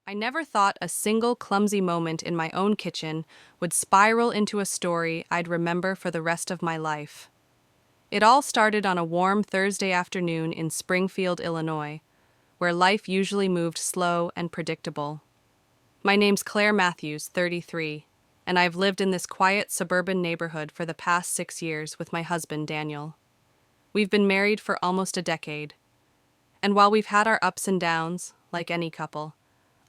I never thought a single clumsy moment in my own kitchen would spiral into a story I'd remember for the rest of my life. It all started on a warm Thursday afternoon in Springfield, Illinois, where life usually moved slow and predictable. My name's Claire Matthews, 33, and I've lived in this quiet suburban neighborhood for the past 6 years with my husband, Daniel. We've been married for almost a decade, and while we've had our ups and downs, like any couple,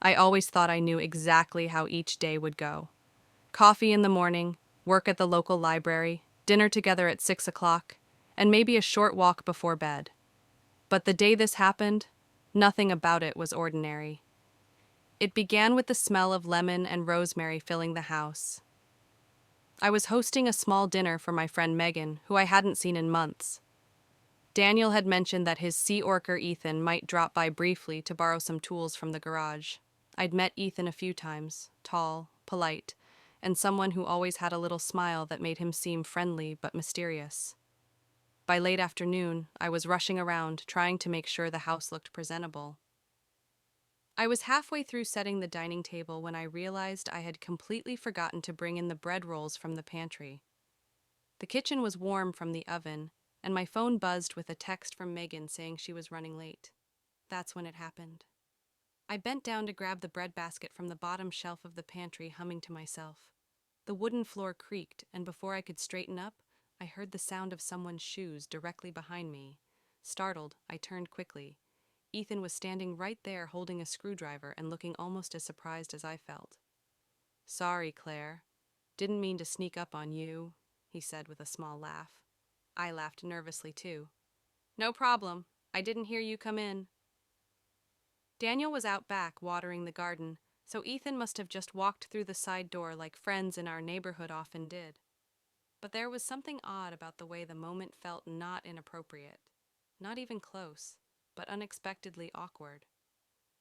I always thought I knew exactly how each day would go. Coffee in the morning, work at the local library, dinner together at 6 o'clock, and maybe a short walk before bed. But the day this happened, nothing about it was ordinary. It began with the smell of lemon and rosemary filling the house. I was hosting a small dinner for my friend Megan, who I hadn't seen in months. Daniel had mentioned that his sea orker Ethan might drop by briefly to borrow some tools from the garage. I'd met Ethan a few times, tall, polite, and someone who always had a little smile that made him seem friendly but mysterious. By late afternoon, I was rushing around, trying to make sure the house looked presentable. I was halfway through setting the dining table when I realized I had completely forgotten to bring in the bread rolls from the pantry. The kitchen was warm from the oven, and my phone buzzed with a text from Megan saying she was running late. That's when it happened. I bent down to grab the bread basket from the bottom shelf of the pantry, humming to myself. The wooden floor creaked, and before I could straighten up, I heard the sound of someone's shoes directly behind me. Startled, I turned quickly. Ethan was standing right there holding a screwdriver and looking almost as surprised as I felt. "Sorry, Claire. Didn't mean to sneak up on you," he said with a small laugh. I laughed nervously too. "No problem. I didn't hear you come in." Daniel was out back watering the garden, so Ethan must have just walked through the side door like friends in our neighborhood often did. But there was something odd about the way the moment felt, not inappropriate, not even close, but unexpectedly awkward.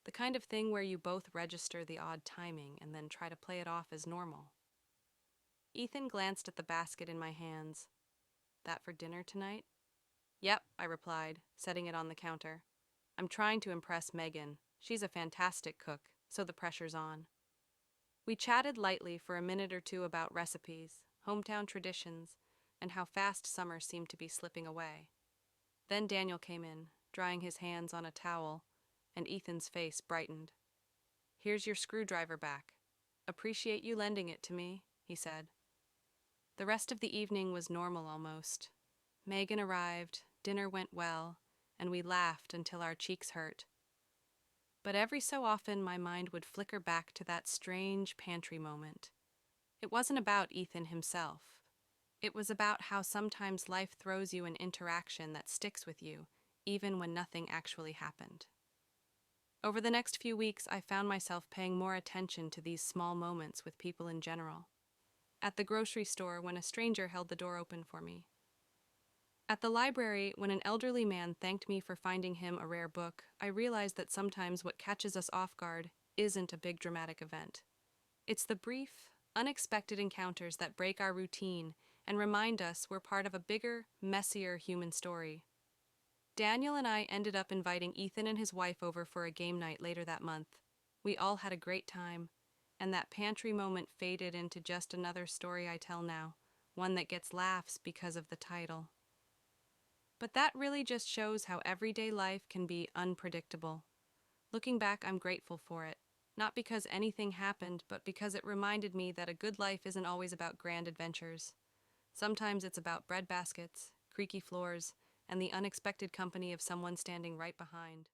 The kind of thing where you both register the odd timing and then try to play it off as normal. Ethan glanced at the basket in my hands. "That for dinner tonight?" "Yep," I replied, setting it on the counter. "I'm trying to impress Megan. She's a fantastic cook, so the pressure's on." We chatted lightly for a minute or two about recipes, hometown traditions, and how fast summer seemed to be slipping away. Then Daniel came in, drying his hands on a towel, and Ethan's face brightened. "Here's your screwdriver back. Appreciate you lending it to me," he said. The rest of the evening was normal almost. Megan arrived, dinner went well, and we laughed until our cheeks hurt. But every so often my mind would flicker back to that strange pantry moment. It wasn't about Ethan himself. It was about how sometimes life throws you an interaction that sticks with you, even when nothing actually happened. Over the next few weeks, I found myself paying more attention to these small moments with people in general. At the grocery store, when a stranger held the door open for me. At the library, when an elderly man thanked me for finding him a rare book, I realized that sometimes what catches us off guard isn't a big dramatic event. It's the brief, unexpected encounters that break our routine and remind us we're part of a bigger, messier human story. Daniel and I ended up inviting Ethan and his wife over for a game night later that month. We all had a great time, and that pantry moment faded into just another story I tell now, one that gets laughs because of the title. But that really just shows how everyday life can be unpredictable. Looking back, I'm grateful for it, not because anything happened, but because it reminded me that a good life isn't always about grand adventures. Sometimes it's about bread baskets, creaky floors, and the unexpected company of someone standing right behind.